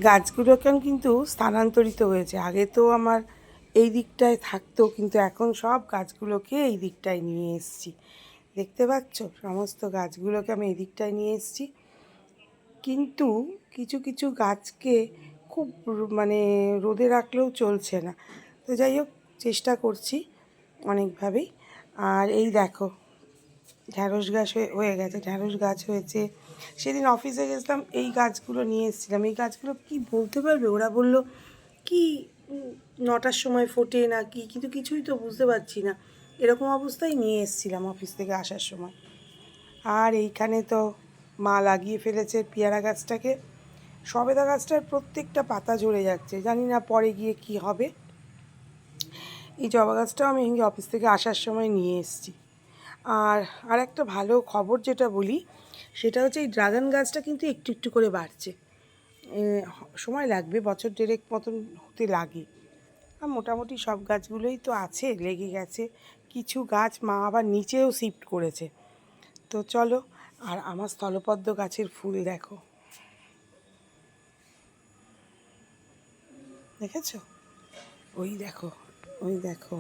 গাছগুলো এখন কিন্তু স্থানান্তরিত হয়েছে। আগে তো আমার এই দিকটায় থাকতো, কিন্তু এখন সব গাছগুলোকে এই দিকটায় নিয়ে এসেছি। দেখতে পাচ্ছ, সমস্ত গাছগুলোকে আমি এই দিকটায় নিয়ে এসেছি। কিন্তু কিছু কিছু গাছকে খুব মানে রোদে রাখলেও চলছে না। তো যাই হোক, চেষ্টা করছি অনেকভাবেই। আর এই দেখো, ঢ্যাঁড়স গাছ হয়ে গেছে, ঢ্যাঁড়স গাছ হয়েছে। সেদিন অফিসে গেছিলাম, এই গাছগুলো নিয়ে এসেছিলাম। এই গাছগুলো কি বলতে পারবে? ওরা বলল কি 9টার সময় ফোটে না কি, কিন্তু কিছুই তো বুঝতে পারছি না। এরকম অবস্থায় নিয়ে এসেছিলাম অফিস থেকে আসার সময়। আর এইখানে তো মা লাগিয়ে ফেলেছে পেয়ারা গাছটাকে। সবেদা গাছটার প্রত্যেকটা পাতা ঝরে যাচ্ছে, জানি না পরে গিয়ে কি হবে। এই জবা গাছটাও আমি অফিস থেকে আসার সময় নিয়ে এসেছি। আর একটা ভালো খবর যেটা বলি, সেটা হচ্ছে এই ড্রাগন গাছটা কিন্তু একটু একটু করে বাড়ছে। সময় লাগবে, বছর দেড়েক মতন হতে লাগে। আর মোটামুটি সব গাছগুলোই তো আছে, লেগে গেছে। কিছু গাছ মা আবার নিচেও শিফট করেছে। তো চলো, আর আমার স্থলপদ্ম গাছের ফুল দেখো, দেখেছো? ওই দেখো, ওই দেখো,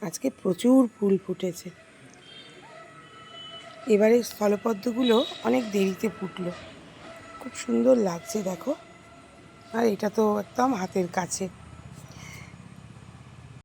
আজকে প্রচুর ফুল ফুটেছে। এবারে স্থলপদ্মগুলো অনেক দেরিতে ফুটলো, খুব সুন্দর লাগছে দেখো। আর এটা তো একদম হাতের কাছে।